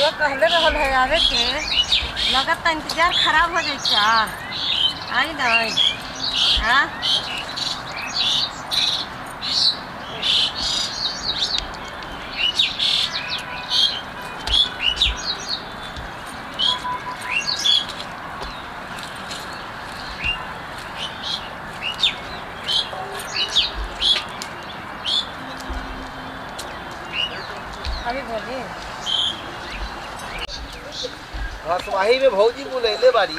रउआ कहले रहल है आवे के लगत त इंतजार खराब हो जाई का आई नहीं हाँ अभी बोलिए हसवाही में भौजी बुलैले बारी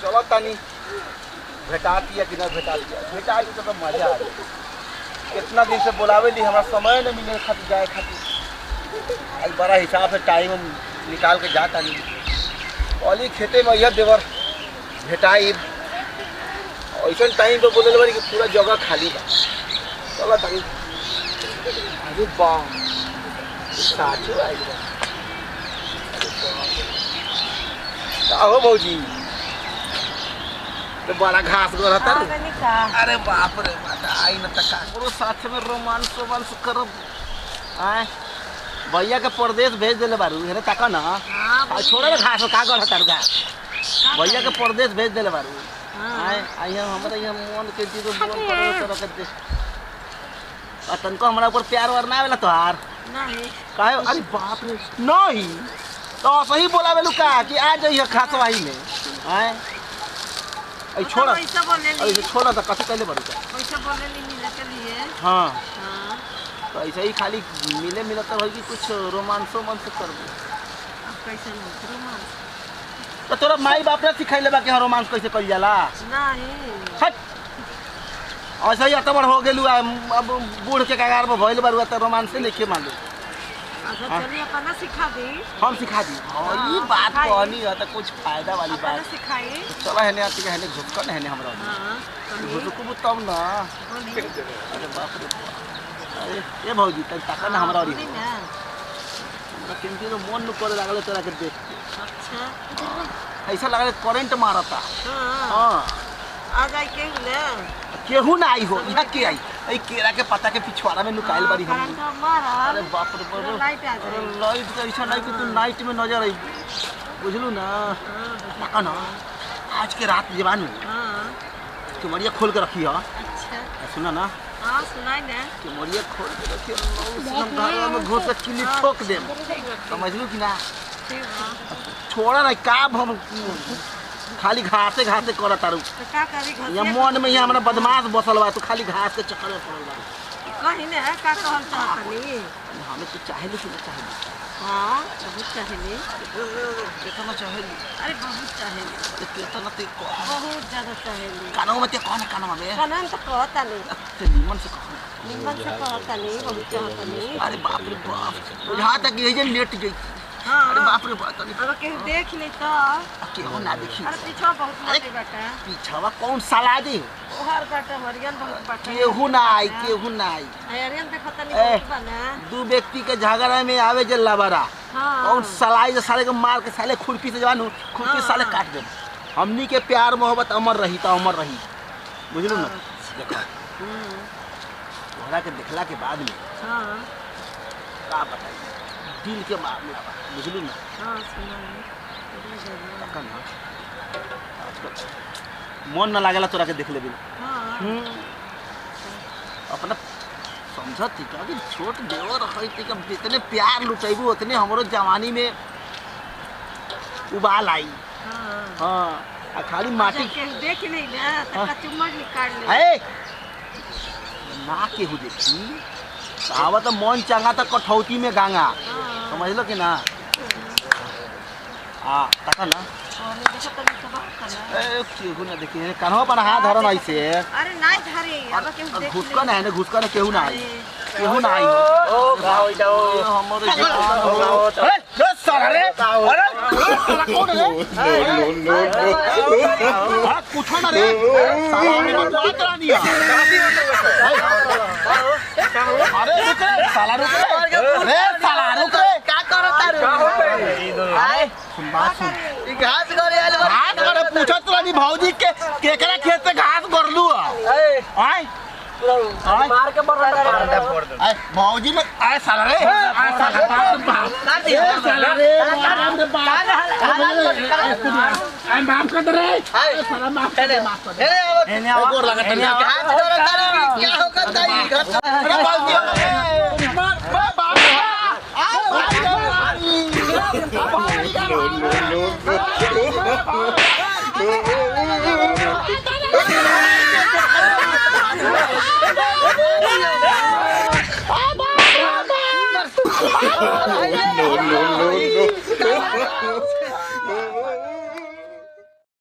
चलो तानी भेटाती या कि ना भेटाती तो मजा आ कितना दिन से बुलावे ली हमारा समय न मिले खातिर जाए खातिर आज बड़ा हिसाब से टाइम निकाल के जाता नहीं अली खेते में यह देवर भेटाई ऐसा टाइम पे बोले बारी कि पूरा जगह खाली बा चलो तानी अरे वाह साचो आई हो भौजी तो बड़ा घास गो रहता अरे बाप रे माता आई न तक करो साथ में रोमांस करब आए भैया के परदेश भेज देले बारू हेरे तक ना छोड़े ना घास का गढ़ तारू घास भैया के परदेश भेज देले बारू आए आई हमरा ये मन के चीज मन करो तो रख दे तनको हमरा ऊपर प्यार वर ना आवेला तोहार नहीं काहे अरे बाप रे नहीं तो सही बोला बेलू का कि आ जाइए खासवाही में आए ऐ छोड़ा पैसा बोले ली ऐसे छोड़ा तो कथी कहले बड़ू का पैसा बोले ली मिले के लिए हां हाँ तो ऐसे ही खाली मिले तो होगी कुछ रोमांसो मन से कर दे अब कैसे नहीं रोमांस तो तोरा माई बाप ने सिखाइले बा कि रोमांस कैसे कइल जाला नहीं हट ऐसा ही अतबर हो गेलू अब बूढ़ के कगार में भइल बारू त रोमांस नहीं के मालूम अच्छा चलिए अपना सिखा दी हम सिखा दी ये बात कहनी है तो कुछ फायदा वाली अपना बात सिखाई चलो हेने आती हेने झुकन हेने हमरा हाँ झुकबू तब ना बोलिए अरे बाप रे अरे ये भौजी तक तक ना हमरा बोली ना किंतु तो मन न करे लागले तोरा के देख अच्छा ऐसा लागले करंट मारता हाँ हां आ जाए के ले केहू ना आई हो यहाँ के आई ए केरा के पत्ता के पिछवाड़ा में नुकाइल बारी हम अरे बाप रे बाप लाइट आ जाए लाइट तो ऐसा नहीं कि तू नाइट में नजर आई बुझलू ना पका ना आज के रात जवान हाँ तुम्हारिया खोल के रखी है अच्छा सुना ना हाँ सुनाई ना तुम्हारिया खोल के रखी है घर में घुस के किली ठोक दे समझलू कि ना ठीक है छोड़ा ना का हम खाली घासे घासे कर तारू तो क्या करी घर या मन में यहाँ हमरा बदमाश बसल बा तो खाली घास के चक्कर में पड़ल बा कहीं ना का कहल चाहतनी हमें तो चाहेली कि ना चाहेली हाँ बहुत चाहेली कितना चाहेली अरे बहुत चाहेली कितना ते बहुत ज्यादा चाहेली कानों में ते कौन कानों में कानन तो कहता नहीं ते निमन से कहो निमन से कहता नहीं बहुत चाहता नहीं अरे बाप रे बाप यहाँ तक ये जे लेट गई हाँ अरे बाप रे बाप अगर केहू देख ले तो केहू ना देखी अरे पीछा बहुत मोटी बाटा पीछावा कौन साला दे ओहर बाटा हरियन बहुत बाटा केहू ना आई हरियन देखता नहीं बहुत बना दू व्यक्ति के झगड़ा में आवे जे लबरा हाँ कौन सलाई जो साले के मार के साले खुरपी से जवान खुरपी से साले काट दे हमनी के प्यार मोहब्बत अमर रही तो अमर रही बुझलू ना तोहरा के देखला के बाद में हाँ का बताई दिल के मामला बा बुझलू ना हाँ सुनाई पक्का ना मन न लागेला तोरा के देख लेबी हाँ अपना समझती का कि छोट देवर रखती कि जितने प्यार लुटेबू उतने हमरो जवानी में उबाल आई हाँ हाँ खाली माटी केहू देख नहीं ना तो चुम्मक निकाल ले है ना केहू देखी कहावत मन चंगा तो कठौती में गांगा समझ लो कि ना हाँ तका ना केहू ना देखी कन्हो पर हाथ धरन ऐसे अरे नहीं धरे अब केहू देख घुसका ना है ना घुसका ना केहू ना आई केहू ना आई ओ भाई जाओ हमरे अरे रे साला रे अरे साला कौन रे नो पूछो ना रे साला ने बात करा दिया अरे रुक रे साला रुक रे साला रुक रे का करता रे आए बात सुन ई घास करे आले घास करे पूछत रही भौजी के केकरा खेत से घास गरलू आए मार के बरंडा फोड़ दे भौजी में आए साला रे आए साला काट दी साला रे आराम से बात आई माफ कर दे रे साला माफ कर दे गोर लगा तेरे हाथ धरो तारे क्या हो करता है घर अरे बाल्टी no.